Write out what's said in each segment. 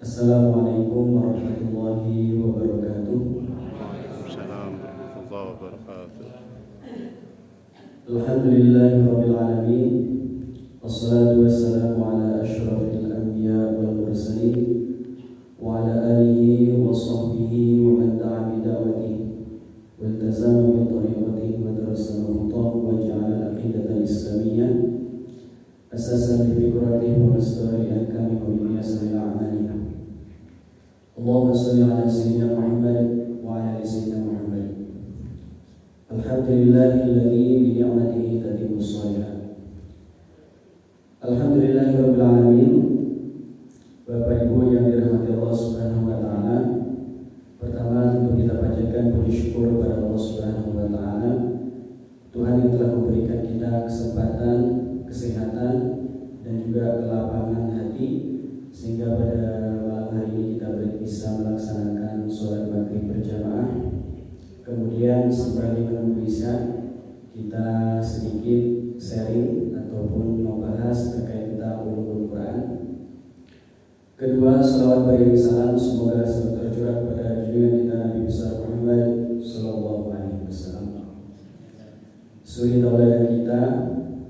Assalamualaikum warahmatullahi wabarakatuh. Waalaikumsalam warahmatullahi wabarakatuh. Alhamdulillahirabbil alamin. Wassalatu wassalamu ala asyrafil anbiya wal mursalin wa ala alihi wa sahbihi wa man da'a bi da'watihi wa iltazama bi tariqatihi wa darasa al-khutah wa ja'ala al-aqidata al-islamiyyah asasan li fikratihi wa masdara ahkamihi wa biyasil a'malihi. Allahumma shalli ala sayyidina Muhammad wa ala ali sayyidina Muhammad. Alhamdulillahilladzi bi ni'matihi tatimmu shalihat. Alhamdulillahirabbil alamin. Bapak Ibu yang dirahmati Allah Subhanahu wa taala, pertama tentu kita panjatkan puji syukur kepada Allah Subhanahu wa taala, Tuhan yang telah memberikan kita kesempatan, kesehatan dan juga kelapangan hati sehingga pada malam hari ini kita bisa melaksanakan sholat maghrib berjamaah. Kemudian sembari menunggu isya, kita sedikit sharing ataupun membahas terkait tentang ulumul Quran. Kedua, salawat beriring salam semoga selalu tercurah kepada junjungan kita Nabi besar Muhammad Sallallahu Alaihi Wasallam, suri tauladan kita,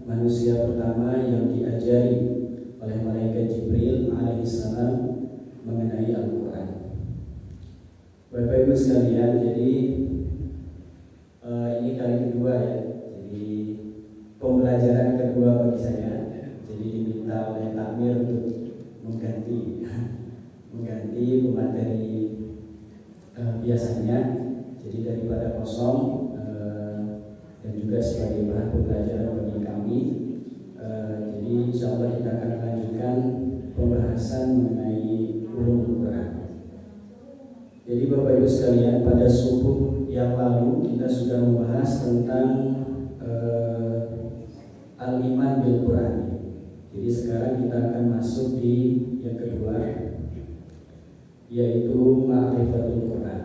manusia pertama yang diajari oleh malaikat Jibril alaihissalam mengenai Al-Quran. Bapak Ibu sekalian, jadi ini kali kedua ya, jadi pembelajaran kedua bagi saya. Jadi diminta oleh takmir untuk mengganti pemateri biasanya. Jadi daripada kosong dan juga sebagai bahan pembelajaran bagi kami. Jadi insya Allah kita akan melanjutkan pembahasan mengenai ulumul Quran. Jadi Bapak Ibu sekalian, pada subuh yang lalu kita sudah membahas tentang al-iman bil Quran. Jadi sekarang kita akan masuk di yang kedua, yaitu ma'rifatul Quran.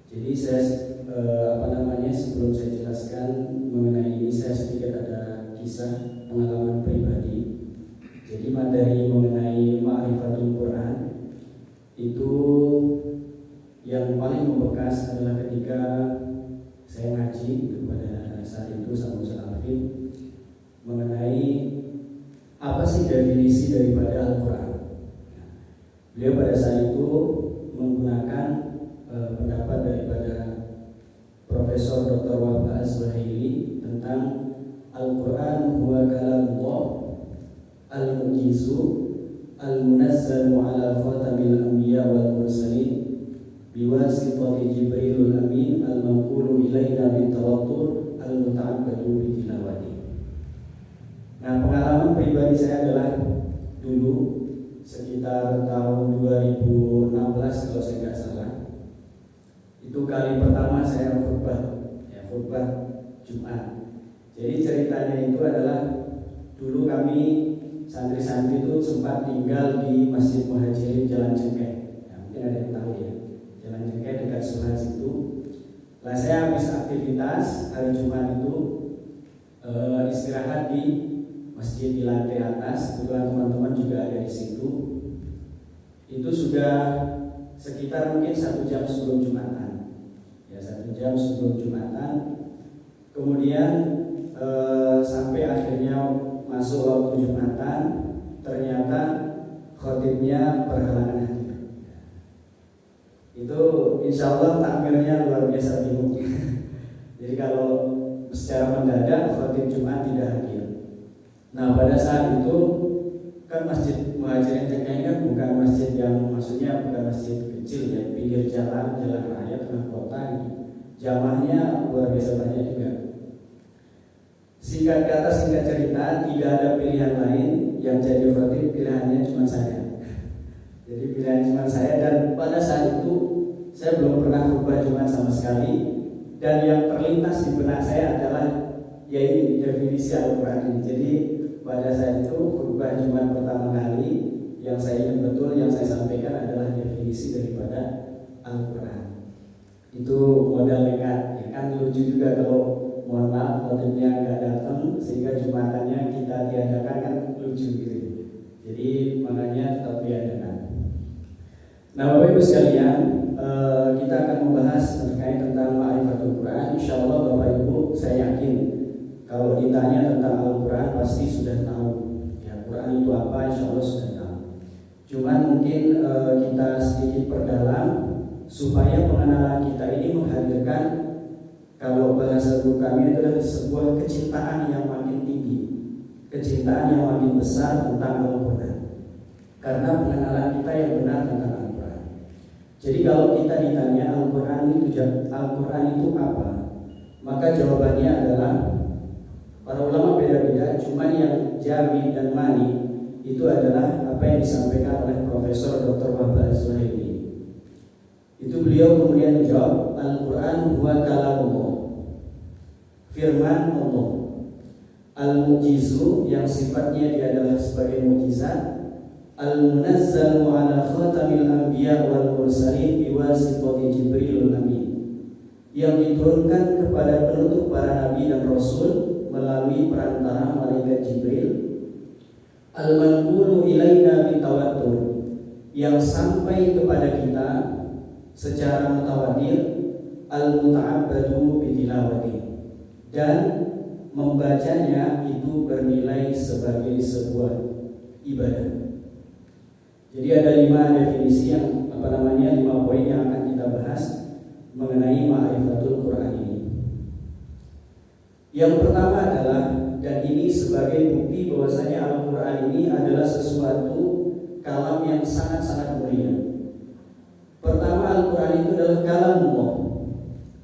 Jadi saya sebelum saya jelaskan mengenai ini, saya sedikit ada kisah pengalaman pribadi. Jadi materi mengenai ma'rifatul Quran itu yang paling membekas adalah ketika saya ngaji pada saat itu sama Ustaz Alvin mengenai apa sih definisi daripada Al-Quran. Beliau pada saat itu menggunakan pendapat daripada Profesor Dr. Wahab Az-Zuhaili tentang Al-Quran huwa kalamullah al-mujizu al-munazzalu ala khatamil anbiya wal mursalin biwasitati Jibrilul Amin al-manqulu ilaina bitawattur al-muta'abbadu bitilawati. Nah, pengalaman pribadi saya adalah dulu sekitar tahun 2016 kalau saya nggak salah. Itu kali pertama saya khutbah Jumat. Jadi ceritanya itu adalah dulu kami santri-santri itu sempat tinggal di Masjid Muhajirin Jalan Cengkeh. Ya, mungkin ada yang tahu ya, Jalan Cengkeh dekat Suhas itu. Lah saya habis aktivitas hari Jumat itu istirahat di masjid di lantai atas. Kebetulan teman-teman juga ada di situ. Itu sudah sekitar mungkin 1 jam sebelum Jumatan. Ya, 1 jam sebelum Jumatan. Kemudian sampai akhirnya masuk waktu Jumatan, ternyata khotibnya berhalangan hadir. Itu insya Allah takmirnya luar biasa bingung. Jadi kalau secara mendadak khotib Jumat tidak hadir. Nah, pada saat itu kan Masjid Muhajirin Cengkeh kan bukan masjid yang maksudnya bukan masjid kecil ya, pinggir jalan raya tengah kota gitu. Jamaahnya luar biasa banyak juga. Singkat kata, singkat cerita, tidak ada pilihan lain yang jadi khotib, pilihannya cuma saya. Jadi pilihannya cuma saya, dan pada saat itu saya belum pernah khutbah Jumat sama sekali. Dan yang terlintas di benak saya adalah ya ini definisi Al-Quran ini. Jadi pada saat itu khutbah Jumat pertama kali yang saya ingat betul yang saya sampaikan adalah definisi daripada Al-Quran. Itu modal nekat, ya kan lucu juga kalau mohon maaf khotibnya nggak datang sehingga Jumatannya kita tiadakan, kan lucu gitu. Jadi makanya Nah, Bapak Ibu sekalian, kita akan membahas terkait tentang ma'rifatul Quran. Insyaallah Bapak Ibu, saya yakin kalau ditanya tentang Al-Quran pasti sudah tahu. Ya, Quran itu apa? Insyaallah sudah tahu. Cuman mungkin kita sedikit perdalam supaya pengenalan kita ini menghadirkan, kalau bahasa guru kami adalah sebuah kecintaan yang makin tinggi, kecintaan yang makin besar tentang Al-Quran. Karena pengenalan kita yang benar tentang Al-Quran. Jadi kalau kita ditanya Al-Quran itu apa? Maka jawabannya adalah, para ulama beda-beda, cuman yang jami dan mani itu adalah apa yang disampaikan oleh Profesor Dr. Wahbah Az-Zuhaili. Itu beliau kemudian menjawab, Al-Quran huwa kalamullah, firman Allah. Al-mu'jizu, yang sifatnya dia adalah sebagai mukjizat. Al-munazzalu ala khatamil anbiya wal mursalin biwasitati Jibrilul Amin, yang diturunkan kepada penutup para nabi dan rasul melalui perantara malaikat Jibril. Al-manqulu ilaina bitawattur, yang sampai kepada kita secara mutawatir. Al-muta'abbadu bitilawati, dan membacanya itu bernilai sebagai sebuah ibadah. Jadi ada 5 definisi yang 5 poin yang akan kita bahas mengenai ma'rifatul Quran ini. Yang pertama adalah, dan ini sebagai bukti bahwasanya Al-Quran ini adalah sesuatu kalam yang sangat-sangat mulia. Pertama, Al-Quran itu adalah kalamullah.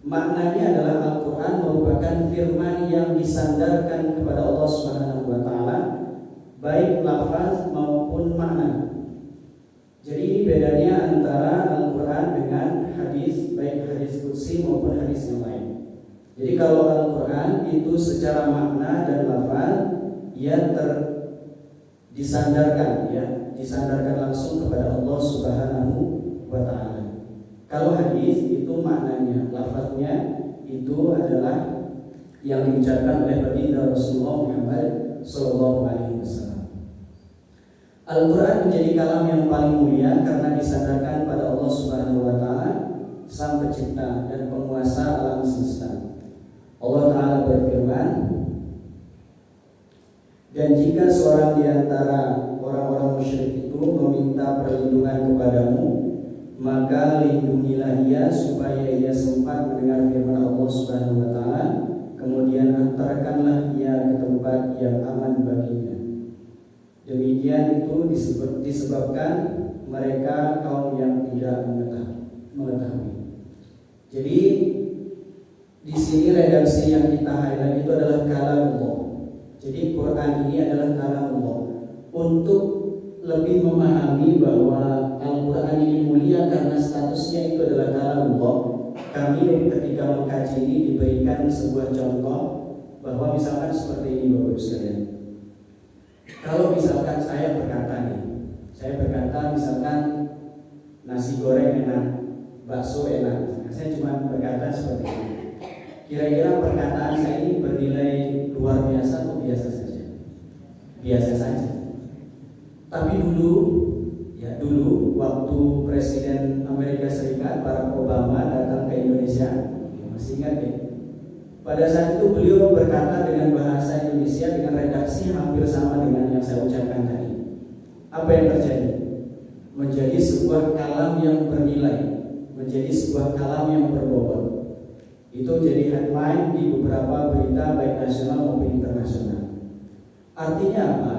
Maknanya adalah Al-Quran merupakan firman yang disandarkan kepada Allah Subhanahu wa taala, baik lafaz maupun makna. Jadi ini bedanya antara Al-Quran dengan hadis, baik hadis qudsi maupun hadis yang lain. Jadi kalau Al-Quran itu secara makna dan lafaz ia disandarkan langsung kepada Allah Subhanahu wa taala. Kalau hadis itu maknanya, lafaznya itu adalah yang diucapkan oleh baginda Rasulullah Muhammad sallallahu alaihi wasallam. Al-Quran menjadi kalam yang paling mulia karena disandarkan pada Allah Subhanahu wa taala, Sang Pencipta dan Penguasa alam semesta. Allah Ta'ala berfirman, dan jika seorang di antara orang-orang musyrik itu meminta perlindungan kepadamu, maka lindungilah dia supaya ia sempat mendengar firman Allah Subhanahu wa taala, kemudian antarkanlah ia ke tempat yang aman baginya. Demikian itu disebabkan mereka kaum yang tidak mengetahui. Jadi di sini redaksi yang kita highlight itu adalah kalamullah. Jadi Quran ini adalah kalamullah. Untuk lebih memahami bahwa Al-Quran ini mulia karena statusnya itu adalah kalamullah, kami ketika mengkaji ini diberikan sebuah contoh bahwa misalkan seperti ini Bapak Ibu sekalian. Kalau misalkan saya berkata misalkan nasi goreng enak, bakso enak, saya cuma berkata seperti ini. Kira-kira perkataan saya ini bernilai luar biasa atau biasa saja? Biasa saja. Tapi dulu waktu Presiden Amerika Serikat Barack Obama datang ke Indonesia, masih ingat ya? Pada saat itu beliau berkata dengan bahasa Indonesia dengan redaksi hampir sama dengan yang saya ucapkan tadi. Apa yang terjadi? Menjadi sebuah kalam yang bernilai, menjadi sebuah kalam yang berbobot. Itu jadi headline di beberapa berita baik nasional maupun internasional. Artinya apa?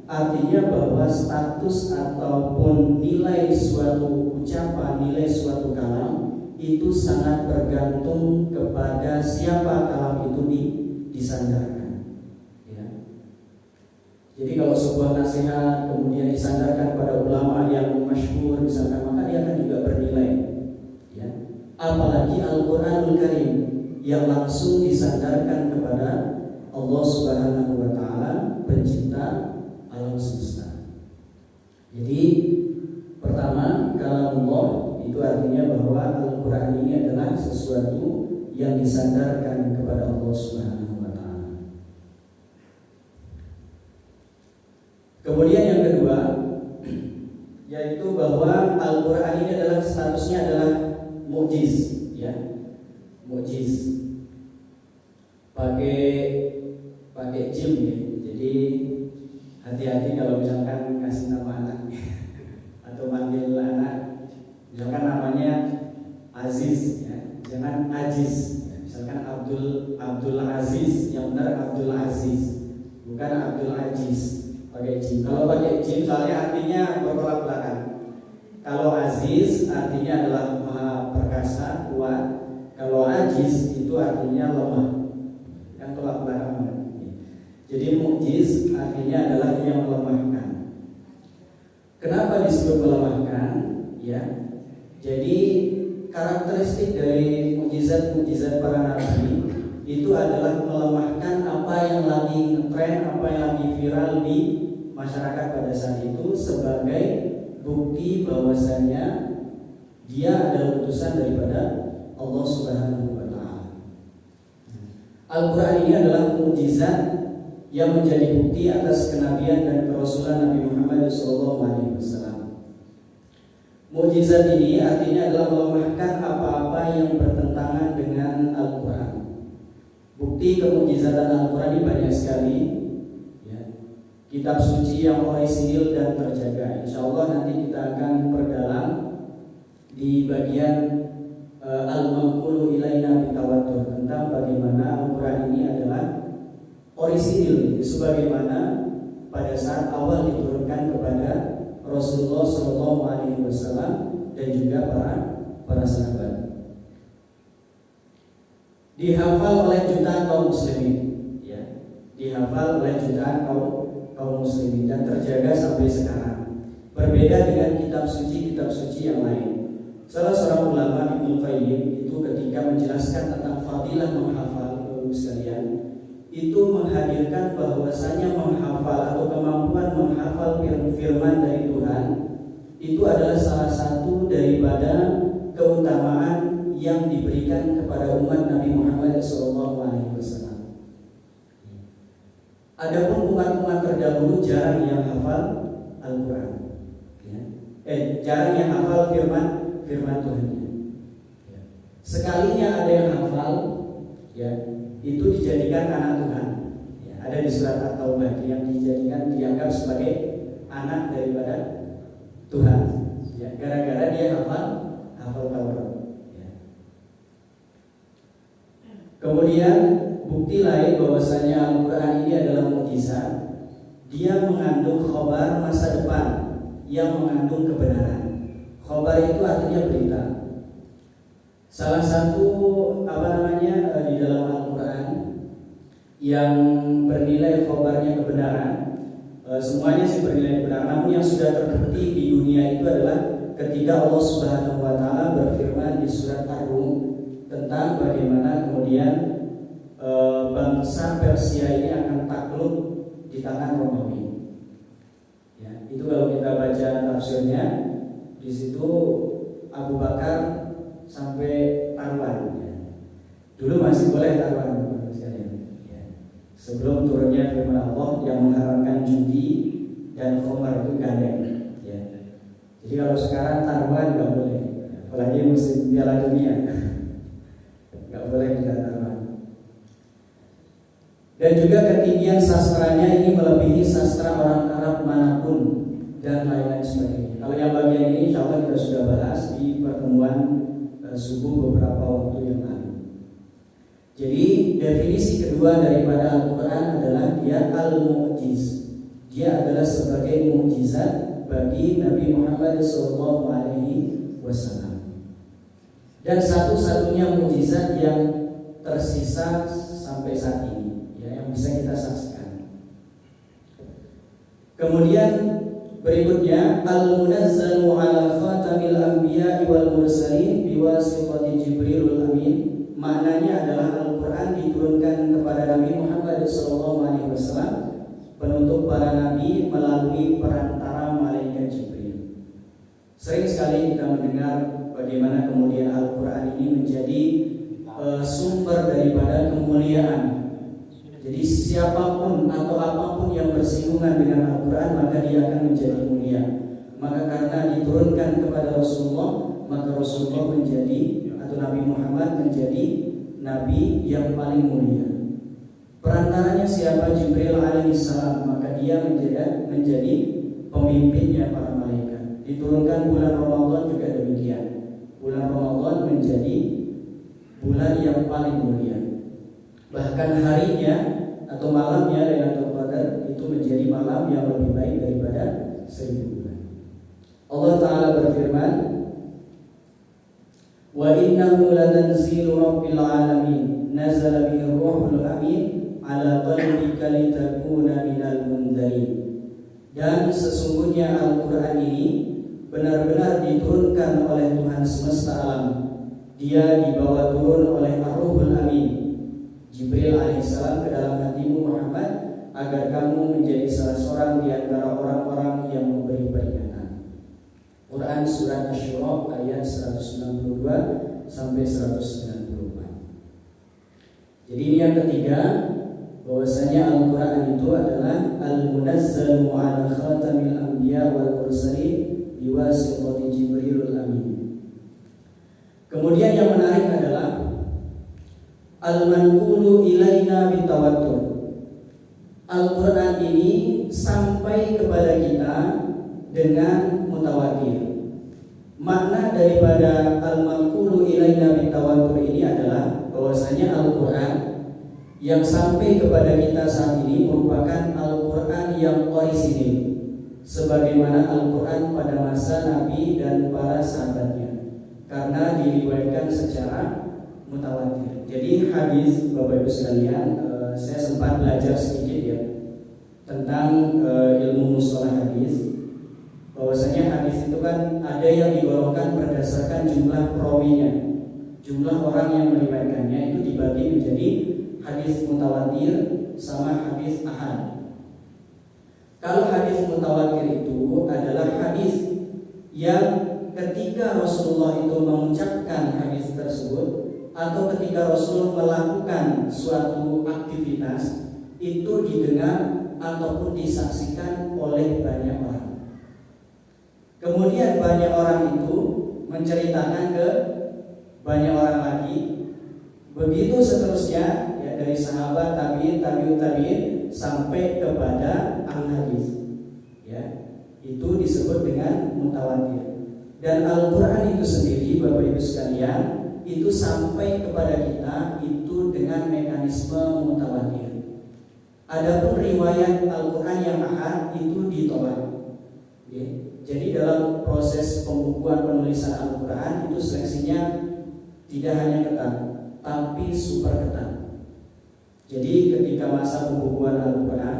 Artinya bahwa status ataupun nilai suatu ucapan, nilai suatu kalam itu sangat bergantung kepada siapa kalam itu disandarkan. Ya. Jadi kalau sebuah nasihat kemudian disandarkan pada ulama yang masyhur misalkan, maka dia akan juga bernilai. Ya. Apalagi Al-Quranul Karim yang langsung disandarkan kepada Allah Subhanahu wa taala, Pencipta alam semesta. Jadi pertama, kalamullah itu artinya bahwa Al-Quran ini adalah sesuatu yang disandarkan kepada Allah Subhanahu wa taala. Kemudian yang kedua, yaitu bahwa Al-Quran ini adalah statusnya adalah mu'jiz, ya, mu'jiz. Pakai jim ya. Jadi hati-hati kalau misalkan kasih nama anak atau manggil anak, misalkan namanya Aziz, ya, jangan Aziz. Ya, misalkan Abdul Aziz, yang benar Abdul Aziz, bukan Abdul Aziz. Pakai jim. Kalau pakai jim, soalnya artinya bertolak belakang. Kalau Aziz artinya adalah maha perkasa, kuat. Kalau Aziz itu artinya lemah, kan tolak belakang. Jadi mu'jiz artinya adalah yang melemahkan. Kenapa disebut melemahkan? Ya, jadi karakteristik dari mukjizat-mukjizat para nabi itu adalah melemahkan apa yang lagi ngetren, apa yang lagi viral di masyarakat pada saat itu sebagai bukti bahwasanya dia adalah utusan daripada Allah Subhanahu wa taala. Al-Qur'an ini adalah mukjizat yang menjadi bukti atas kenabian dan kerasulan Nabi Muhammad SAW. Mukjizat ini artinya adalah melemahkan apa-apa yang bertentangan dengan Al-Quran. Bukti kemukjizatan Al-Quran ini banyak sekali, ya. Kitab suci yang orisinil dan terjaga. Insya Allah nanti kita akan perdalam di bagian Al-Manqulu Ilaina Bitawatur tentang bagaimana Al-Quran ini adalah orisinil, sebagaimana pada saat awal diturunkan kepada Rasulullah SAW dan juga para sahabat. Dihafal oleh jutaan kaum muslimin, ya, dihafal oleh jutaan kaum muslimin dan terjaga sampai sekarang. Berbeda dengan kitab suci yang lain. Salah seorang ulama Ibnu Qayyim itu ketika menjelaskan tentang fadilah menghafal sekalian, itu menghadirkan bahwasanya menghafal atau kemampuan menghafal firman dari Tuhan itu adalah salah satu daripada keutamaan yang diberikan kepada umat Nabi Muhammad SAW. Adapun umat-umat terdahulu jarang yang hafal Al-Quran, ya. Jarang yang hafal firman Tuhan. Ya. Sekalinya ada yang hafal, ya, itu dijadikan anak Tuhan, ya, ada di surat At-Taubah yang dianggap sebagai anak daripada Tuhan, ya, gara-gara dia hafal Taurat, ya. Kemudian bukti lain bahwasanya Al-Quran ini adalah mukjizat, dia mengandung khobar masa depan yang mengandung kebenaran. Khobar itu artinya berita. Salah satu di dalam Al-Quran yang bernilai khobarnya kebenaran, semuanya sih bernilai kebenaran, namun yang sudah terbukti di dunia itu adalah ketika Allah Subhanahu wa taala berfirman di surat Ar-Rum tentang bagaimana kemudian bangsa Persia ini akan takluk di tangan Romawi. Ya, itu kalau kita baca tafsirnya, di situ Abu Bakar sampai taruhan, ya. Dulu masih boleh taruhan, ya. Sebelum turunnya firman Allah yang mengharamkan judi dan khamar itu gandeng, ya. Jadi kalau sekarang taruhan nggak boleh, apalagi musim Piala Dunia, nggak boleh kita taruhan. Dan juga ketinggian sastranya ini melebihi sastra orang Arab manapun dan lain-lain sebagainya. Kalau yang bagian ini insya Allah kita sudah bahas di pertemuan subuh beberapa waktu yang lalu. Jadi definisi kedua daripada Al-Quran adalah dia al-mu'jiz. Dia adalah sebagai mukjizat bagi Nabi Muhammad SAW. Dan satu-satunya mukjizat yang tersisa sampai saat ini, ya, yang bisa kita saksikan. Kemudian berikutnya al-munazzalu ala khatamil anbiya'i wal mursalin biwasitati Jibrilul Amin. Maknanya adalah Al-Quran diturunkan kepada Nabi Muhammad SAW, penutup para nabi, melalui perantara malaikat Jibril. Sering sekali kita mendengar bagaimana kemudian Al-Quran ini menjadi sumber daripada kemuliaan. Jadi siapapun atau apapun yang bersinggungan dengan Al-Quran maka dia akan menjadi mulia. Maka karena diturunkan kepada Rasulullah, maka Rasulullah menjadi atau Nabi Muhammad menjadi nabi yang paling mulia. Perantaranya siapa? Jibril alaihissalam, maka dia menjadi pemimpinnya para malaikat. Diturunkan bulan Ramadan juga demikian. Bulan Ramadan menjadi bulan yang paling mulia. Bahkan harinya atau malamnya Lailatul Qadar itu menjadi malam yang lebih baik daripada 1000 bulan. Allah Ta'ala berfirman, wa innahu latanzilu rabbil alamin nazala bihi ruhul amin ala qalbika litakuna minal munzirin. Dan sesungguhnya Al-Quran ini benar-benar diturunkan oleh Tuhan semesta alam. Dia dibawa turun oleh Ar-Ruhul Amin, Jibril alaihissalam, ke dalam hatimu Muhammad, agar kamu menjadi salah seorang di antara orang-orang yang memberi peringatan. Quran Surat Asy-Syura ayat 162 sampai 194. Jadi ini yang ketiga, bahwasanya Al-Quran itu adalah Al-Munazzalu ala khatamil anbiya wal mursalin biwasitati Jibrilul Amin. Kemudian yang menarik adalah Al-Manqulu ilaina bitawattur. Al-Quran ini sampai kepada kita dengan mutawatir. Makna daripada Al-Manqulu ilaina bitawattur ini adalah bahwasanya Al-Quran yang sampai kepada kita saat ini merupakan Al-Quran yang orisinil, sebagaimana Al-Quran pada masa Nabi dan para sahabatnya, karena diriwayatkan secara mutawatir. Jadi hadis, Bapak Ibu sekalian, saya sempat belajar sedikit ya tentang ilmu mustalah hadis, bahwasanya hadis itu kan ada yang digolongkan berdasarkan jumlah perawinya, jumlah orang yang meriwayatkannya itu dibagi menjadi hadis mutawatir sama hadis ahad. Kalau hadis mutawatir itu adalah hadis yang ketika Rasulullah itu mengucapkan hadis tersebut atau ketika Rasul melakukan suatu aktivitas itu didengar ataupun disaksikan oleh banyak orang. Kemudian banyak orang itu menceritakan ke banyak orang lagi, begitu seterusnya ya, dari sahabat, tabi'in, tabi'ut tabi'in sampai kepada al-hadis. Ya, itu disebut dengan mutawatir. Dan Al-Quran itu sendiri, Bapak Ibu sekalian, itu sampai kepada kita itu dengan mekanisme mutawatir. Adapun riwayat Al-Quran yang ahad itu ditolak. Ya. Jadi dalam proses pembukuan penulisan Al-Quran itu seleksinya tidak hanya ketat, tapi super ketat. Jadi ketika masa pembukuan Al-Quran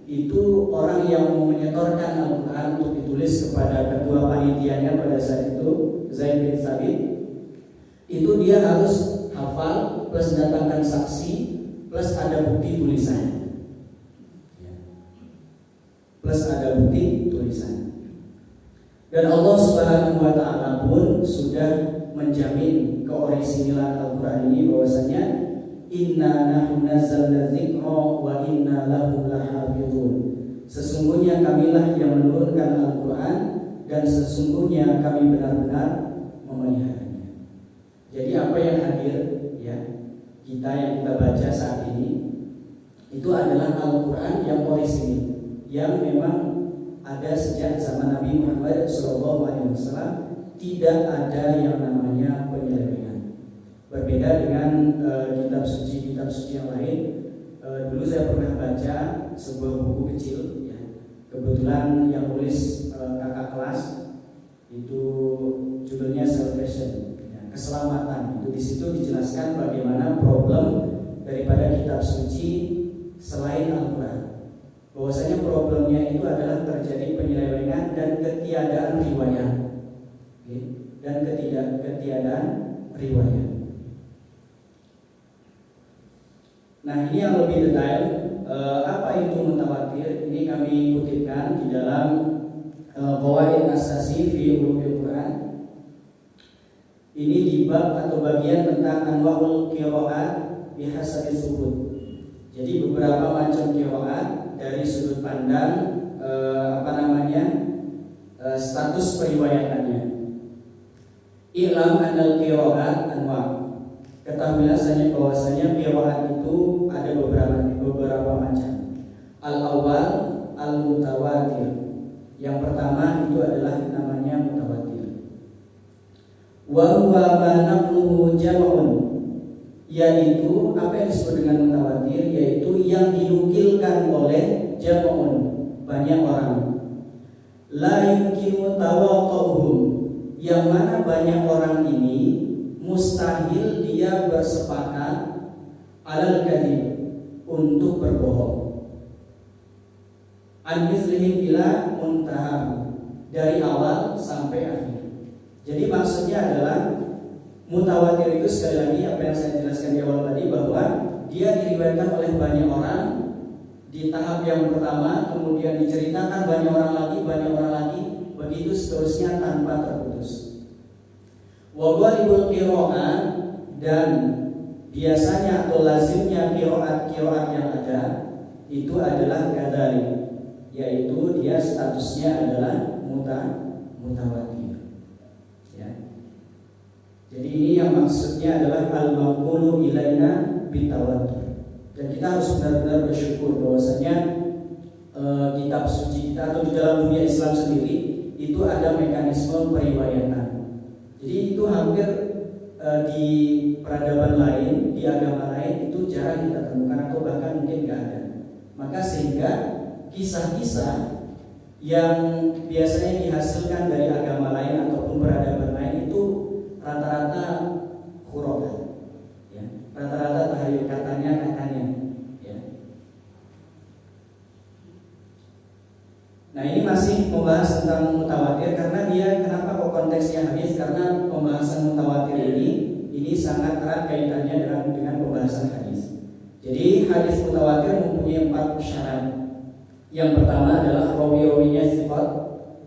itu orang yang mau menyetorkan Al-Quran untuk ditulis kepada ketua panitianya pada saat itu, Zaid bin Thabit, itu dia harus hafal plus datangkan saksi plus ada bukti tulisannya, plus ada bukti tulisannya. Dan Allah Subhanahu wa Ta'ala pun sudah menjamin keorisinilan Al-Quran ini, bahwasanya inna nahnu nazzalna dzikra wa inna lahu lahafizun. Sesungguhnya kamilah yang menurunkan Al-Quran dan sesungguhnya kami benar-benar memeliharanya. Jadi apa yang hadir ya kita yang kita baca saat ini itu adalah Al-Quran yang orisinil, yang memang ada sejak zaman Nabi Muhammad SAW. Tidak ada yang namanya penyelewengan. Berbeda dengan kitab suci yang lain. Dulu saya pernah baca sebuah buku kecil ya. Kebetulan yang nulis kakak kelas itu judulnya Salvation ya, keselamatan. Itu di situ dijelaskan bagaimana problem daripada kitab suci selain Al-Quran. Bahwasanya problemnya itu adalah terjadi penyelewengan dan ketiadaan riwayat. Dan ketiadaan riwayat. Nah, ini yang lebih detail. Apa itu mutawatir? Ini kami kutipkan di dalam Qawaid Asasi fi Ulumil Quran. Ini di bab atau bagian tentang anwa'ul qiraat bihasabi tsubut. Jadi beberapa macam qiraat dari sudut pandang status periwayatannya. I'lam anal qiraat anwa. Ketahuilah saja bahwasanya qiraat itu ada beberapa macam. Al-awwal al-mutawatir. Yang pertama itu adalah namanya mutawatir. Wa huwa ma naqluhu jam'un, yaitu apa yang disebut dengan mutawatir, yaitu yang dinukilkan oleh jam'un, banyak orang. La yumkinu tawaquhum, yang mana banyak orang ini mustahil dia bersepakat alal kadhib, untuk berbohong. An mislihim ila muntaha, dari awal sampai akhir. Jadi maksudnya adalah mutawatir itu sekali lagi apa yang saya jelaskan di awal tadi, bahwa dia diriwayatkan oleh banyak orang di tahap yang pertama, kemudian diceritakan banyak orang lagi, begitu seterusnya tanpa terputus. Wa ghalibul qiraat, dan biasanya atau lazimnya qiraat yang ada itu adalah kadzalik, yaitu dia statusnya adalah mutawatir. Ya. Jadi ini yang maksudnya adalah al-maqulu ilaina bitawatur. Dan kita harus benar-benar bersyukur bahwasanya kitab suci kita atau di dalam dunia Islam sendiri itu ada mekanisme periwayatan. Jadi itu hampir di peradaban lain, di agama lain itu jarang kita temukan atau bahkan mungkin nggak ada. Maka sehingga kisah-kisah yang biasanya dihasilkan dari agama lain ataupun peradaban lain itu rata-rata khurafat, ya. Rata-rata tahayul, katanya, ya. Nah ini masih membahas tentang mutawatir, karena dia kenapa kok konteksnya hadis, karena pembahasan mutawatir ini sangat erat kaitannya dengan pembahasan hadis. Jadi hadis mutawatir mempunyai 4 syarat. Yang pertama adalah rawi-rawinya sifat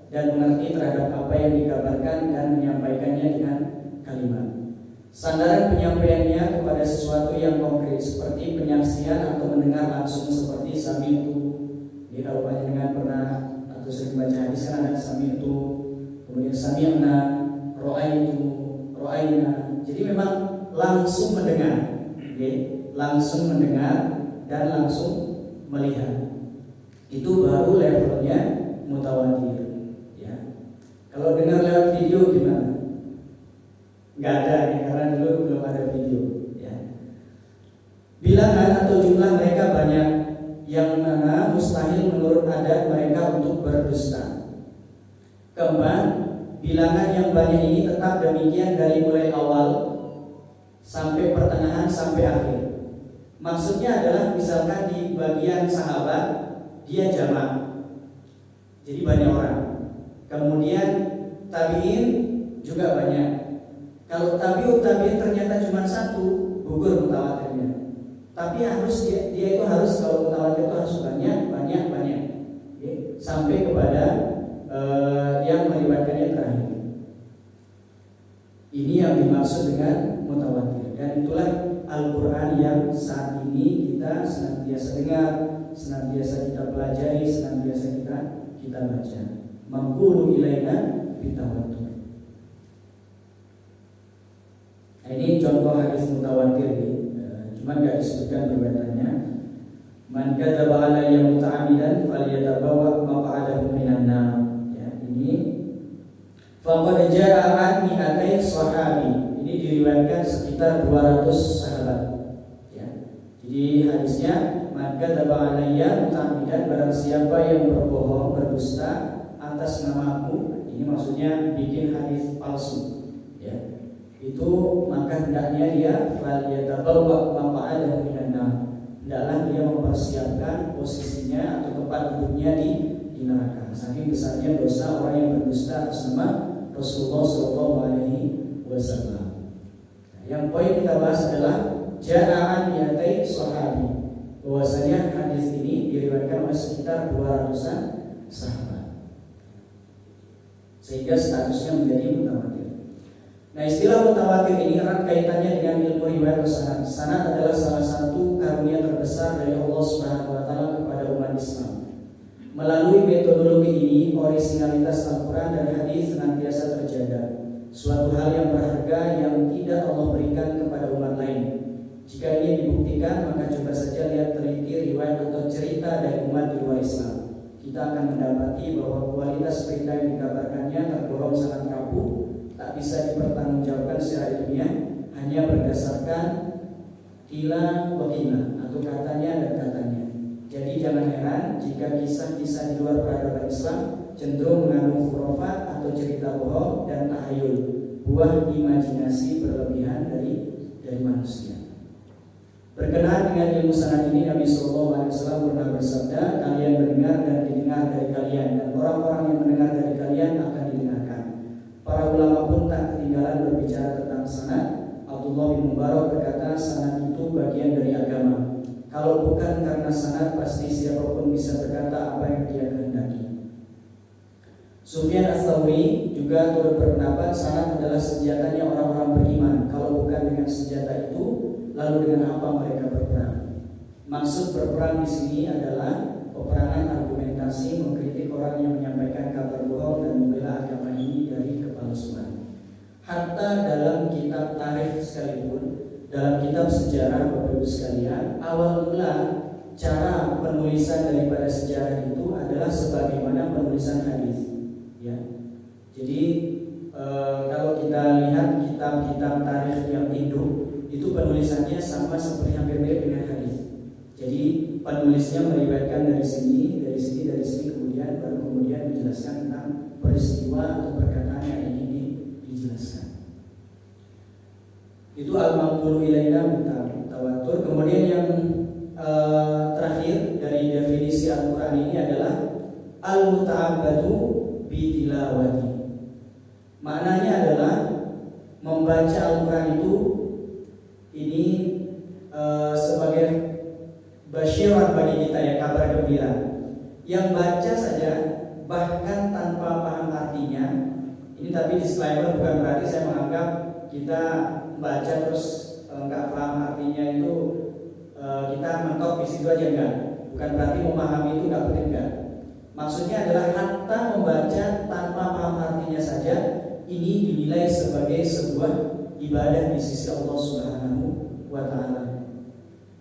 dan mengerti terhadap apa yang dikabarkan dan menyampaikannya dengan kalimat. Sandaran penyampaiannya kepada sesuatu yang konkret seperti penyaksian atau mendengar langsung seperti sami'tu. Jadi kalau panjenengan pernah atau sering baca hadis kan ada sami'tu, kemudian sami'na, ra'ayna. Jadi memang langsung mendengar, okay? Langsung mendengar dan langsung melihat. Itu baru levelnya mutawatir, ya. Kalau dengar lewat video gimana? Nggak ada ya, karena dulu belum ada video, ya. Bilangan atau jumlah mereka banyak, yang mana mustahil menurut adat mereka untuk berdusta. Keempat, bilangan yang banyak ini tetap demikian dari mulai awal sampai pertengahan sampai akhir. Maksudnya adalah misalkan di bagian sahabat dia jamak, jadi banyak orang. Kemudian tabi'in juga banyak. Kalau tabi'ut tabi'in ternyata cuma satu, gugur mutawatirnya. Tapi harus dia itu harus, kalau mutawatir itu harus banyak, okay? Sampai kepada yang meriwayatkannya terakhir. Ini yang dimaksud dengan mutawatir. Dan itulah Al-Quran yang saat ini kita senantiasa dengar, senantiasa kita pelajari, senantiasa kita baca. Maqulu ilaina bitawatur. Nah, ini contoh hadis mutawatir, cuman nggak disebutkan riwayatannya. Man kadzaba alayya muta'ammidan falyatabawa maq'adahu minan nar. Ya, ini faqad jaa'a an mi'atai sahabi. Ini diriwayatkan sekitar 200 sahabat. Ya. Jadi hadisnya man kadzaba alayya muta'ammidan, barang siapa yang berbohong, berdusta atas namaku, ini maksudnya bikin hadis palsu, ya. Itu maka hendaknya dia falyatabawwa maq'adahu minan nar. Hendaklah dia mempersiapkan posisinya atau tempat duduknya di neraka. Saking besarnya dosa orang yang berdusta atas nama Rasulullah sallallahu alaihi wasallam. Nah, yang poin kita bahas adalah ja'an yatai sahabi. Bahwasanya hadis ini diriwayatkan oleh sekitar 200-an sahabat. Sehingga statusnya menjadi mutawatir. Nah, istilah mutawatir ini erat kaitannya dengan ilmu riwayat sanad. Sanad adalah salah satu karunia terbesar dari Allah Subhanahu wa taala kepada umat Islam. Melalui metodologi ini, orisinalitas Al-Quran dan hadis luar Islam. Kita akan mendapati bahwa kualitas berita yang dikabarkannya tergolong sangat rapuh, tak bisa dipertanggungjawabkan secara ilmiah, hanya berdasarkan kila wakila atau katanya dan katanya. Jadi jangan heran jika kisah-kisah di luar peradaban Islam cenderung mengandung khurafat atau cerita bohong dan tahayul, buah imajinasi berlebihan dari manusia. Berkenaan dengan ilmu sanad ini, Nabi SAW pernah bersabda, kalian mendengar dan didengar dari kalian, dan orang-orang yang mendengar dari kalian akan didengarkan. Para ulama pun tak ketinggalan berbicara tentang sanad. Abdullah bin Mubarak berkata, sanad itu bagian dari agama. Kalau bukan karena sanad, pasti siapapun bisa berkata apa yang dia kehendaki. Sufyan Ats-Tsauri juga turut berpendapat sanad adalah senjatanya orang-orang beriman. Kalau bukan dengan senjata itu, lalu dengan apa mereka berperang? Maksud berperang di sini adalah peperangan argumentasi, mengkritik orang yang menyampaikan kabar bohong dan membela agama ini dari kepalsuan. Hatta dalam kitab tarikh sekalipun, dalam kitab sejarah Bapak Ibu sekalian, awal mula cara penulisan daripada sejarah itu adalah sebagaimana penulisan hadis. Ya, jadi kalau kita lihat kitab-kitab tarikh yang hidup itu penulisannya sama seperti hampir mirip dengan hadis. Jadi penulisnya meriwayatkan dari sini, kemudian menjelaskan tentang peristiwa atau perkataan yang ingin dijelaskan. Itu al-maqulu ilaina tawatur. Kemudian yang terakhir dari definisi Al-Qur'an ini adalah al-muta'abbadu bitilawati. Maknanya adalah membaca Al-Quran itu ini sebagai basyiran bagi kita, ya, kabar gembira. Yang baca saja bahkan tanpa paham artinya. Ini tapi disclaimer, bukan berarti saya menganggap kita baca terus nggak paham artinya itu kita mentok di situ aja, enggak. Bukan berarti memahami itu nggak penting, enggak. Maksudnya adalah hatta membaca tanpa paham artinya saja ini dinilai sebagai sebuah ibadah di sisi Allah Subhanahu wa Ta'ala.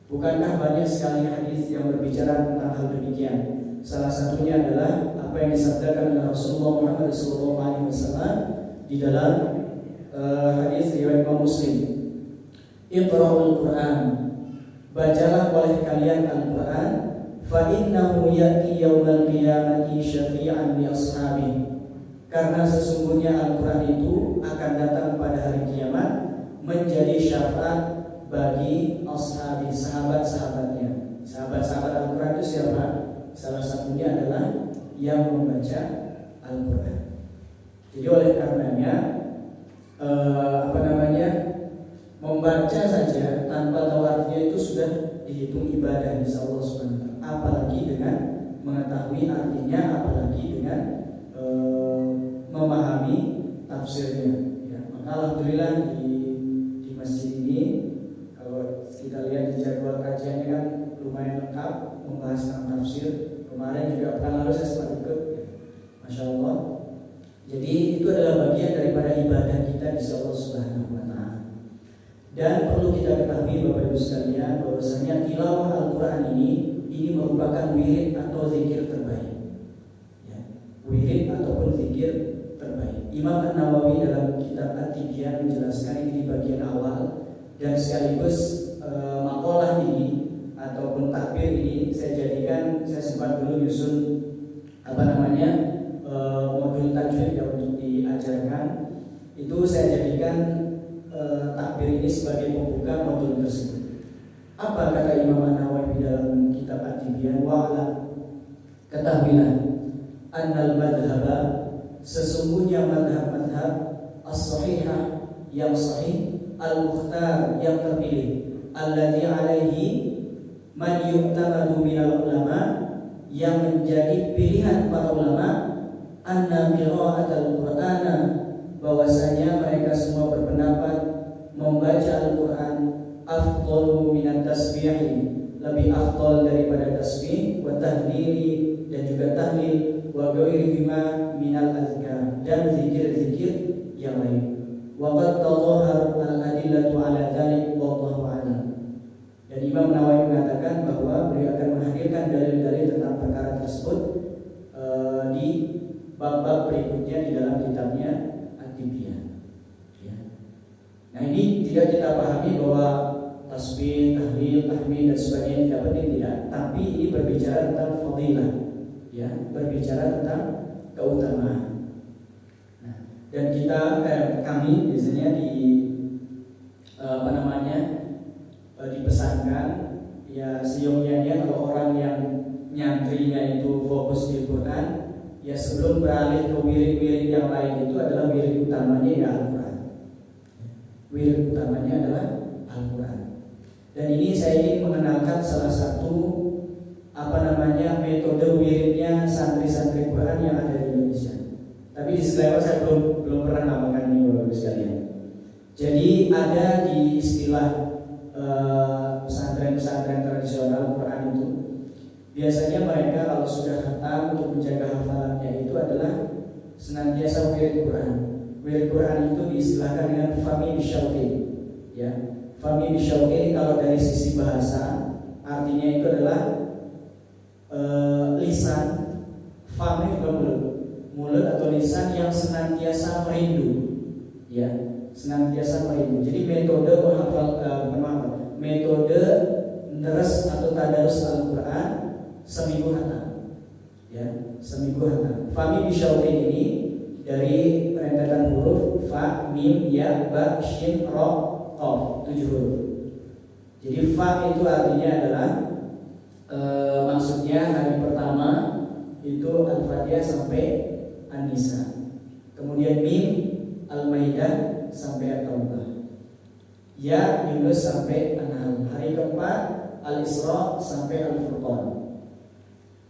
Bukankah banyak sekali hadis yang berbicara tentang hal demikian? Salah satunya adalah apa yang disabdakan oleh Rasulullah Muhammad SAW di dalam hadis riwayat Imam Muslim. Iqra'ul Quran, bacalah oleh kalian Al-Quran. فَإِنَّهُ يَأْتِي يَوْمَ الْقِيَامَةِ شَفِيعًا لِأَصْحَابِهِ. Karena sesungguhnya Al-Quran itu akan datang pada hari kiamat menjadi syafaat bagi ashabi, sahabat-sahabatnya. Sahabat-sahabat Al-Quran itu siapa? Salah satunya adalah yang membaca Al-Quran. Jadi oleh karenanya membaca saja tanpa tahu artinya itu sudah dihitung ibadah di Allah Subhanahu wa Ta'ala. Apalagi dengan mengetahui artinya, apalagi dengan memahami tafsirnya. Ya, maka alhamdulillah di masjid ini kalau kita lihat di jadwal kajiannya kan lumayan lengkap membahas tentang tafsir. Kemarin juga pekan lalu saya sempat ikut, Masya Allah. Jadi itu adalah bagian daripada ibadah kita di Allah Subhanahu wa Ta'ala. Dan perlu kita ketahui Bapak Ibu sekalian bahwasanya tilawah Al-Quran ini merupakan wirid atau zikir terbaik. Ya, wirid ataupun zikir terbaik. Imam An-Nawawi dalam kitab At-Tibyan menjelaskan ini di bagian awal, dan sekaligus maqalah ini ataupun takbir ini saya sempat dulu nyusun modul tajwid yang untuk diajarkan. Itu saya jadikan takbir ini sebagai pembuka modul tersebut. Apa kata Imam An-Nawawi dalam kitab At-Tibyan? Wa'ala, ketahuilah, annal madhaba, sesungguhnya madhab-madhab as-sahihah, yang sahih, al-mukhtar, yang terpilih, alladhi alaihi man yu'tamadu minal ulama, yang menjadi pilihan para ulama, anna qira'at al-Qur'ana, bahwasanya mereka semua berpendapat membaca Al-Quran afdalu minat tasbih, lebih afdal daripada tasbih, wa tahlili, dan juga tahlil, wa ghairihima minal azkar, dan zikir-zikir yang lain. Wa qad tadhahar al-adillatu ala dzalik wallahu a'lam. Dan Imam Nawawi mengatakan bahwa beliau akan menghadirkan dalil-dalil tentang perkara tersebut di bab-bab berikutnya di dalam kitabnya At-Tibyaan. Ya. Nah, ini tidak kita pahami bahwa tasbih, tahlil, tahmid dan sebagainya tidak penting, tidak. Tapi ini berbicara tentang fadilah, ya, berbicara tentang keutamaan. Nah, dan kami biasanya dipesankan ya seyogyanya kalau orang yang nyantrinya itu fokus di Quran, ya sebelum beralih ke wirid-wirid yang lain itu adalah wirid utamanya ya Al-Quran. Wirid utamanya adalah Al-Quran. Dan ini saya ingin mengenalkan salah satu metode wiridnya santri-santri Quran yang ada di Indonesia. Tapi di Sleman saya belum pernah namakan ini Bapak-Ibu sekalian. Jadi ada di istilah pesantren-pesantren tradisional Quran itu, biasanya mereka kalau sudah khatam untuk menjaga hafalannya itu adalah senantiasa wirid Quran. Wirid Quran itu diistilahkan dengan fami bisyauqin. Ya, fami bisyauqin kalau dari sisi bahasa artinya itu adalah lisan, fami mulut atau lisan yang senantiasa merindu. Ya, senantiasa merindu. Jadi metode metode deres atau tadarus Al-Quran seminggu khatam. Ya, seminggu khatam. Fami bisyauqin ini dari rentetan huruf fa, mim, ya, ba, shin, ro, qaf, 7 huruf. Jadi fa itu artinya adalah maksudnya hari pertama itu Al-Fatihah sampai An-Nisa. Kemudian mim Al-Maidah sampai At-Taubah. Ya, Yunus sampai An-Nahl. Hari keempat Al-Isra sampai Al-Furqan.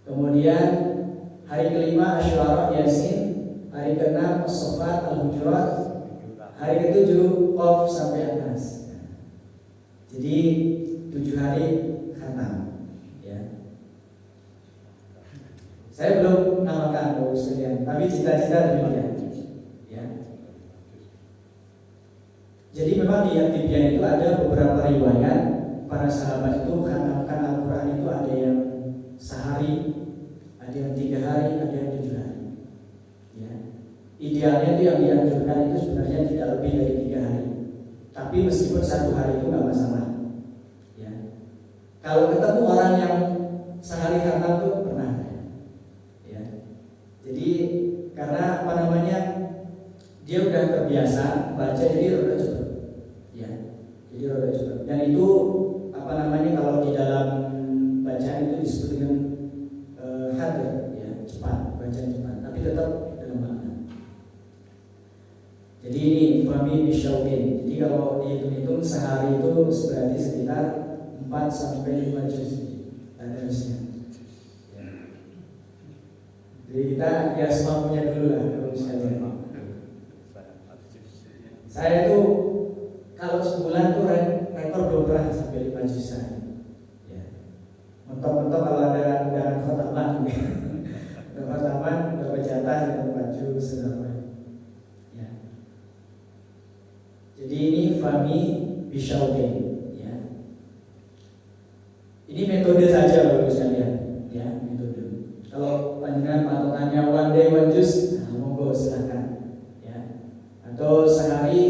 Kemudian hari kelima Asy-Syu'ara, Yasin. Hari keenam As-Saffat, Al-Hujurat. Hari ketujuh Qaf sampai An-Nas. Jadi 7 hari khatam. Ya. Saya belum namakan Bapak sekalian, tapi cita-cita demikian. Ya. Jadi memang di At-Tibyaan itu ada beberapa riwayat para sahabat itu khatamkan Al-Quran itu ada yang sehari, ada yang 3 hari, ada yang 7 hari. Ya. Idealnya itu yang dianjurkan itu sebenarnya tidak lebih dari 3 hari. Tapi meskipun 1 hari itu nggak masalah. Ya. Kalau ketemu orang yang sehari khatam itu pernah. Ya. Jadi karena dia udah terbiasa baca, jadi udah cepat. Ya. Jadi udah cepat. Dan itu kalau di dalam bacaan itu disebut dengan hadir, ya, cepat, bacaan cepat, tapi tetap dalam makna. Jadi ini fami bisyauqin. Jadi kalau dihitung-hitung sehari itu berarti sekitar 4 sampai 5 juz tadarusnya. Ya. Jadi kita ya semampunya dulu lah kalau misalnya. Saya tuh kalau sebulan tuh rekor belum pernah sampai 5 juz. Ya. Mentok-mentok kalau ada undangan khotaman, khotaman dapat jatah dengan 4 juz. Ya. Jadi ini fami bisyauqin. Ya. Ini metode saja Bapak sekalian. Ya, metode. Kalau panjenengan patokannya one day one juz, nah, monggo silakan. Atau sehari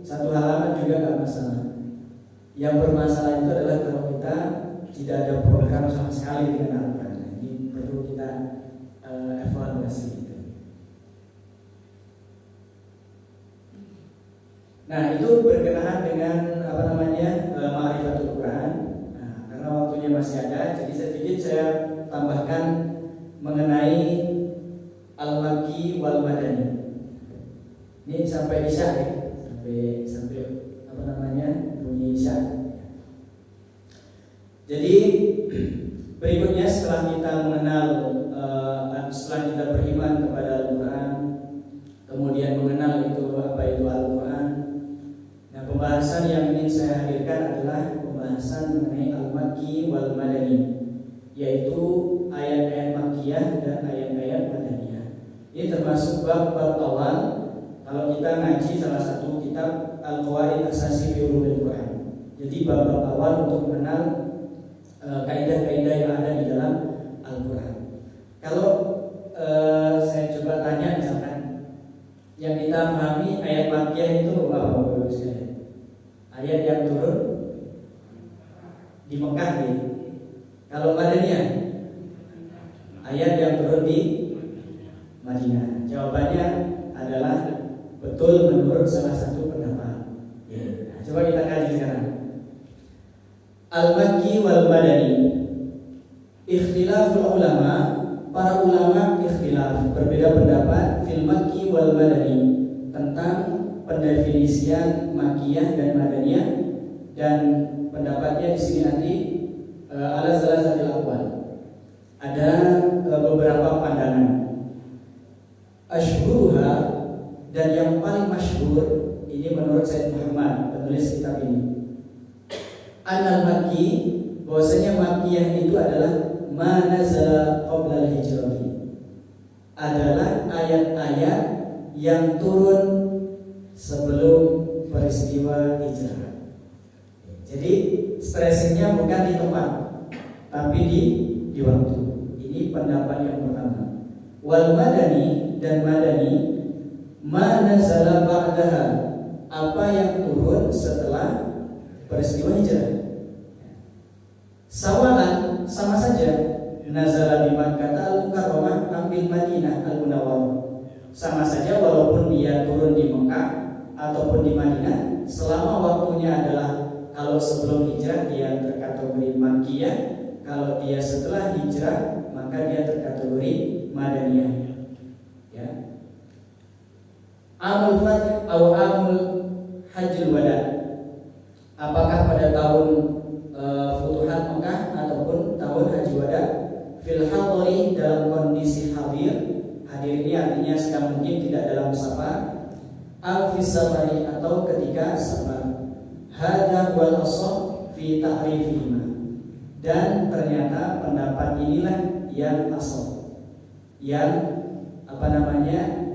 1 halaman juga nggak masalah. Yang bermasalah itu adalah kalau kita tidak ada program sama sekali dengan Al-Quran. Ini perlu kita evaluasi itu. Nah, itu berkenaan dengan ma'rifatul Quran. Nah, karena waktunya masih ada, jadi sedikit saya tambahkan mengenai Al-Makki wal Madani. Ini sampai isya ya, sampai bunyi isya. Jadi berikutnya setelah kita mengenal, setelah kita beriman kepada Al-Quran, kemudian mengenal apa itu Al-Quran. Nah, pembahasan yang ingin saya hadirkan adalah pembahasan mengenai Al-Makki wal Madani, yaitu ayat-ayat Makkiyah dan ayat-ayat Madaniyah. Ini termasuk bab-bab awal. Kalau kita ngaji salah satu kitab Al-Qawaid Asasi fi Ulumil Quran, Jadi bab-bab awal untuk mengenal kaidah-kaidah yang ada di dalam Al-Quran. Kalau saya coba tanya misalkan, yang kita pahami ayat Makkiyah itu apa Bapak sekalian? Ayat yang turun di Mekah nih. Kalau Madaniyah, ayat yang turun di Madinah. Jawabannya adalah betul menurut salah satu pendapat. Nah, coba kita kaji sekarang. Al-Makki wal Madani. Ikhtilaful ulama, para ulama ikhtilaf, berbeda pendapat fil Makki wal Madani tentang pendefinisian Makkiyah dan Madaniyah, dan pendapatnya di sini nanti ala salah satu awal. Ada beberapa pandangan. Asyhuruha, dan yang paling masyhur ini menurut Sayyid Muhammad, penulis kitab ini, Anal Makki, bahwasanya Makkiyah itu adalah ma nazala qabla al-hijrati, adalah ayat-ayat yang turun sebelum peristiwa hijrah. Jadi stressingnya bukan di tempat, tapi di waktu. Ini pendapat yang pertama. Wal Madani, dan Madani, ma nazala ba'daha, apa yang turun setelah peristiwa hijrah. Sawaan, sama saja, nazala di Makkah al-Mukarramah ambil Madinah al-Munawwarah, sama saja walaupun dia turun di Mekah ataupun di Madinah, selama waktunya adalah kalau sebelum hijrah dia terkategori Makkiyah, kalau dia setelah hijrah maka dia terkategori Madaniyah. Ya. Amul Fath atau Amul Hajjul Wada, apakah pada tahun Futuhat Mekah ataupun tahun Haji Wada, fil hadari, dalam kondisi hadir. Hadir ini artinya sedang mungkin tidak dalam safar, al fis safari, atau ketika safar. Hadza wal ashab fi ta'rifihima, dan ternyata pendapat inilah yang asal, yang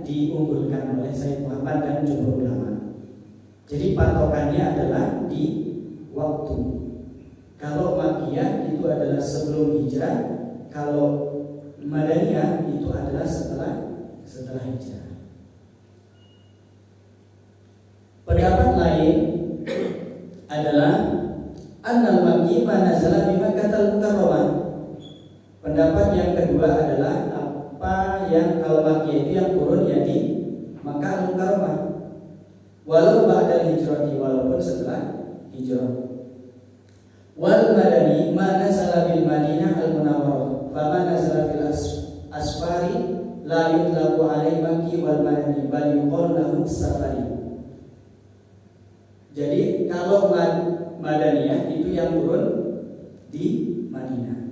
diunggulkan oleh Sayyid Muhammad dan jumhur ulama. Jadi patokannya adalah di waktu. Kalau Makkiyah itu adalah sebelum hijrah, kalau Madaniyah itu adalah setelah hijrah. Pendapat lain adalah annal Makki ma nazala bi Makkahal Mukarramah. Pendapat yang kedua adalah apa yang kalau Makkiyah itu yang turun ya di Makkah Al-Mukarramah, walau ba'dal hijrati, walaupun setelah hijrah. Wal Madani ma nazala bil Madinah al-Munawwarah, fa ma nazala fil asfari la yutlaqu alaihi Makki wal Madani bal yuqalu lahu safari. Jadi kalau Madaniyah itu yang turun di Madinah.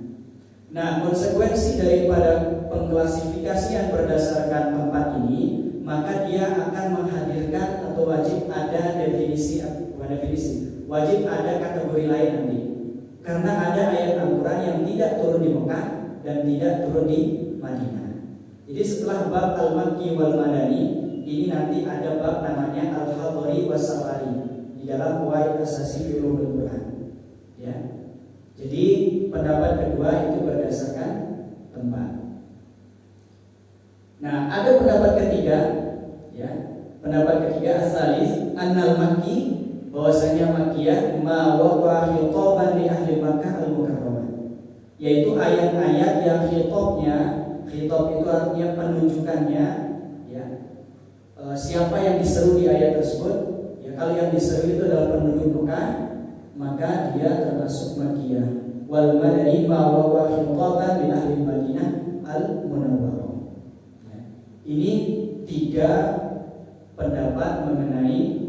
Nah, konsekuensi daripada pengklasifikasian berdasarkan tempat ini, maka dia akan menghadirkan atau wajib ada wajib ada kategori lain nanti. Karena ada ayat Al-Quran yang tidak turun di Mekah dan tidak turun di Madinah. Jadi setelah bab Al-Makki wal Madani, ini nanti ada bab namanya Al-Hadari was Safari di dalam Qawaid Asasi fi Ulumul Quran. Ya. Jadi pendapat kedua itu berdasarkan tempat. Nah, ada pendapat ketiga, ya. Pendapat ketiga asalis annal Makki, bahwasanya Makkiyah ma waqa'a khitaban li ahli Makkah al-Mukarramah, yaitu ayat-ayat yang khitab itu artinya penunjukannya, ya. Siapa yang diseru di ayat tersebut? Ya, kalau yang diseru itu adalah penduduk Mekah, maka dia termasuk Makkiyah. Wal Madani ma waqa'a khitaban li ahli Madinah al-Munawwarah. Ya. Ini tiga pendapat mengenai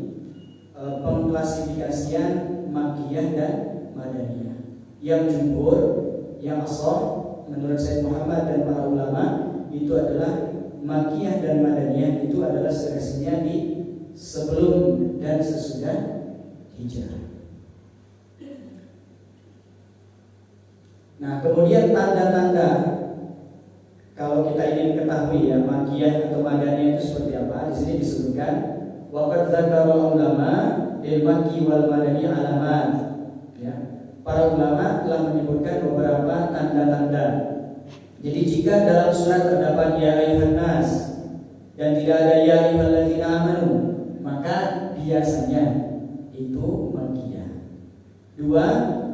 pengklasifikasian Makkiyah dan Madaniyah. Yang jumhur, yang ashab menurut Sayyid Muhammad dan para ulama itu adalah Makkiyah dan Madaniyah itu adalah seleksinya di sebelum dan sesudah hijrah. Nah, kemudian tanda-tanda kalau kita ingin ketahui ya Makkiyah atau Madaniyah itu seperti apa, di sini disebutkan waqad dzakara ulama lil Makki wal Madani alamat. Ya. Para ulama telah menyebutkan beberapa tanda-tanda. Jadi jika dalam surat terdapat ya ayyuhan nas dan tidak ada ya ayyuhallazina amanu, maka biasanya itu makkiyah. Dua,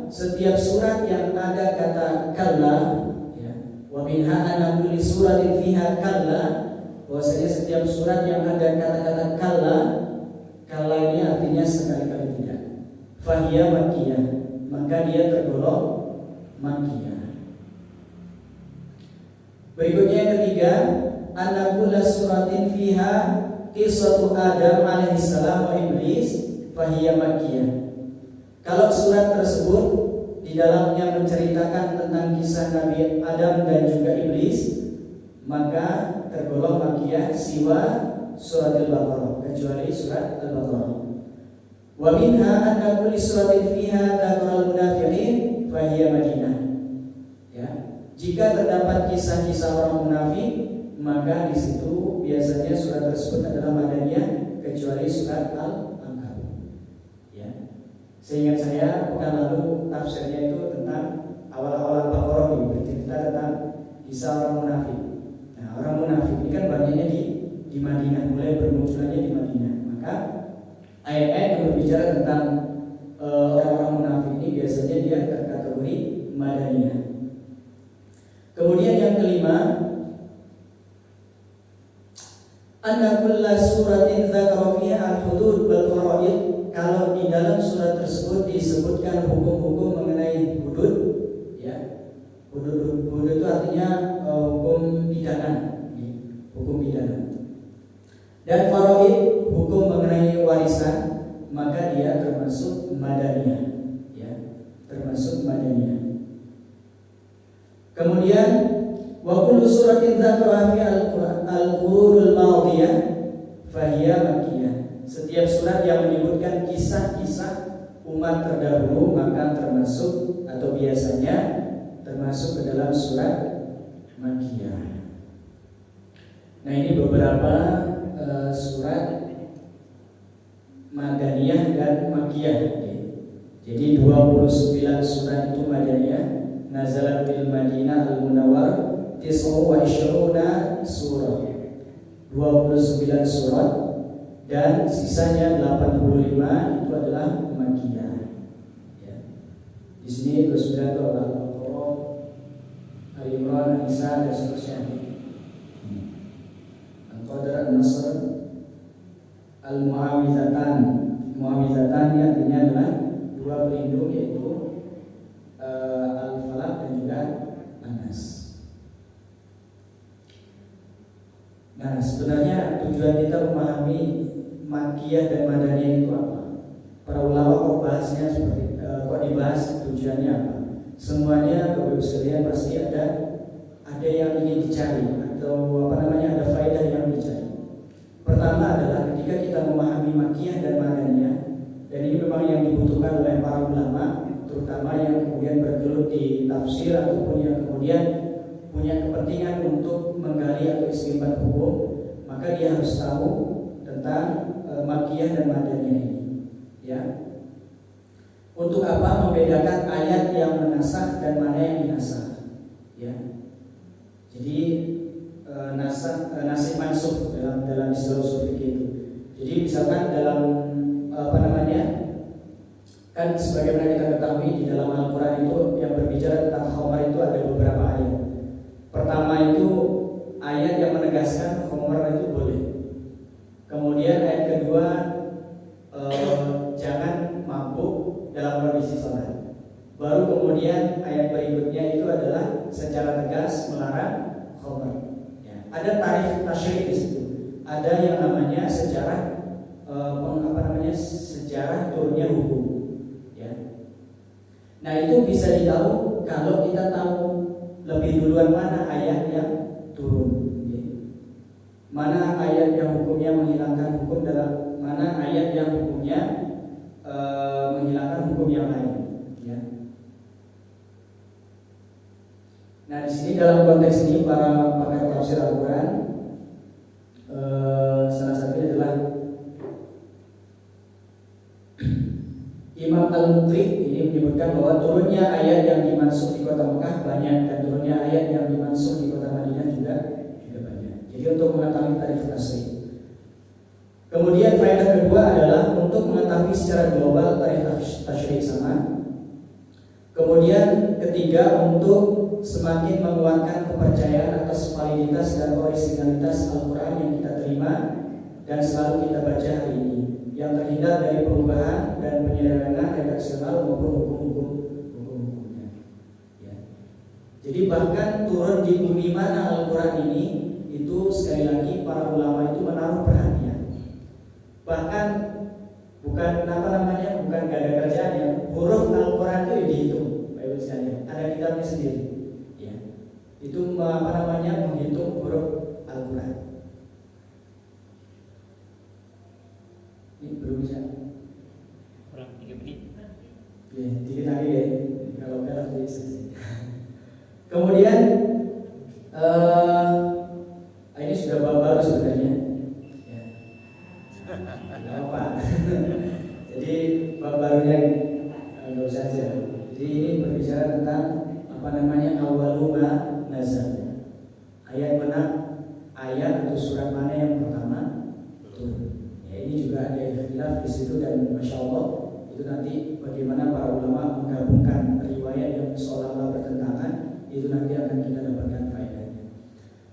setiap surat yang ada kata kalla, ya, wa minha anna kulli suratin fiha kalla, bahwasanya setiap surat yang ada kata-kata kalla, kalla ini artinya sekali-kali tidak, fahiya makkiyah, maka dia tergolong makkiyah. Berikutnya yang ketiga, anna kulla suratin fiha qissatu Adam alaihissalam wa iblis fahiya makkiyah. Kalau surat tersebut di dalamnya menceritakan tentang kisah Nabi Adam dan juga iblis, maka tergolong makkiyah siwa surat Al-Baqarah, kecuali surat Al-Baqarah. Wa minha anna kulli suratin fiha dzakral munafiqin fahiya madinah. Ya. Jika terdapat kisah-kisah orang munafik, maka di situ biasanya surat tersebut adalah madaniyah, kecuali surat Al-Ankabut. Ya. Seingat saya pekan lalu tafsirnya itu tentang awal-awal Al-Baqarah ini bercerita tentang kisah orang munafik. Nah, orang munafik ini kan banyaknya di Madinah, mulai bermunculannya di Madinah. Maka ayat-ayat yang berbicara tentang orang-orang munafik ini biasanya dia terkategori madaniyah. Kemudian yang kelima, anna kulla suratin dzakara fiha al-hudud wal faraid. Kalau di dalam surat tersebut disebutkan hukum-hukum mengenai hudud, ya. Hudud itu artinya hukum pidana, hukum pidana. Dan faraid, hukum mengenai warisan, maka dia termasuk madaniyah, ya, termasuk madaniyah. Kemudian wa kullu suratin dzakara fi al-qurunul madiyah fahiya makkiyah. Setiap surat yang menyebutkan kisah-kisah umat terdahulu maka termasuk atau biasanya termasuk ke dalam surat makkiyah. Nah, ini beberapa surat madaniyah dan makkiyah. Jadi 29 surat itu madaniyah, nazalat fil Madinah al-Munawwar 29 surah, 29 surat, dan sisanya 85 itu adalah makkiyah. Ya. Di sini 29 itu Al-Baqarah, Al-Imran, An-Nisa dan seterusnya. Al-Qadr, An-Nasr, Al-Mu'awizatan. Mu'awizatan artinya adalah dua pelindung, yaitu Al-Falaq dan juga An-Nas. Nah, sebenarnya tujuan kita memahami makkiyah dan madaniyah itu apa? Para ulama kok bahasnya seperti kok dibahas tujuannya apa? Semuanya Bapak Ibu sekalian pasti ada yang ingin dicari atau ada faedah yang dicari. Pertama adalah ketika kita memahami makkiyah dan madaniyah, dan ini memang yang dibutuhkan oleh para ulama, terutama yang kemudian bergelut di tafsir ataupun yang kemudian punya kepentingan untuk menggali atau istinbat hukum, maka dia harus tahu tentang makkiyah dan madaniyah ini. Ya. Untuk apa? Membedakan ayat yang menasakh dan mana yang dinasakh. Ya. Jadi nasih mansukh dalam istilah usul fikih itu. Jadi misalkan dalam kan sebagaimana kita ketahui di dalam Al-Quran itu yang berbicara tentang khamar itu ada beberapa ayat. Pertama itu ayat yang menegaskan khamar itu boleh. Kemudian ayat kedua jangan mabuk dalam kondisi sholat. Baru kemudian ayat berikutnya itu adalah secara tegas melarang khamar. Ya. Ada tarikh tasyrik di situ. Ada yang namanya sejarah sejarah turunnya hukum. Ya. Nah, itu bisa ditahu kalau kita tahu lebih duluan mana ayat yang turun, ya. Mana ayat yang hukumnya menghilangkan hukum dalam mana ayat yang hukumnya menghilangkan hukum yang lain. Ya. Nah, di sini dalam konteks ini para pakar tafsir Al-Quran salah satunya adalah Imam Al-Muqri ini menyebutkan dimansukh di kota Mekah banyak, dan turunnya ayat yang dimansukh di kota Madinah juga banyak. Jadi untuk mengetahui tarikh tasrik. Kemudian faedah kedua adalah untuk mengetahui secara global tarikh tasyrik sama. Kemudian ketiga, untuk semakin menguatkan kepercayaan atas validitas dan originalitas Al-Quran yang kita terima dan selalu kita baca hari ini, yang terhindar dari perubahan dan penyelewengan redaksional maupun hukum-hukumnya. Ya. Jadi bahkan turun di bumi mana Al-Quran ini, itu sekali lagi para ulama itu menaruh perhatian. Bahkan bukan bukan gak ada kerjanya, huruf Al-Quran itu dihitung, Bapak sekalian. Ada kitabnya sendiri. Ya. Itu menghitung huruf Al-Quran. Ini belum bisa. Kurang 3 menit. Ya, dikit lagi ya. Kalau enggak langsung selesai. Kemudian ini sudah baru sebenarnya. Ya. Tidak apa. Jadi barunya enggak usah aja. Jadi ini berbicara tentang awaluma nazar. Ayat atau surat mana yang pertama turun. Ya, ini juga ada ikhtilaf di situ, dan masya Allah itu nanti bagaimana para ulama menggabungkan riwayat yang seolah-olah bertentangan, itu nanti akan kita dapatkan faedahnya.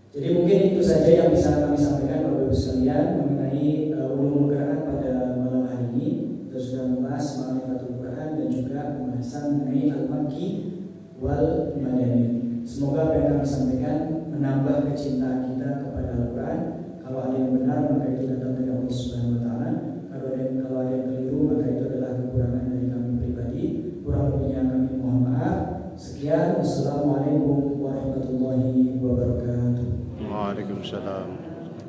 Jadi mungkin itu saja yang bisa kami sampaikan Bapak Ibu sekalian mengenai ulumul Quran pada malam hari ini. Kita sudah membahas ma'rifatul Quran dan juga pembahasan mengenai al-Makki wal Madani. Semoga apa yang kami sampaikan menambah kecintaan kita kepada Al-Quran. Kalau ada yang benar maka itu datang dari Allah Subhanahu wa taala. Kalau ada yang keliru maka itu adalah kekurangan dari kami pribadi. Kurang lebihnya kami mohon maaf. Sekian, wassalamualaikum warahmatullahi wabarakatuh. Waalaikumsalam.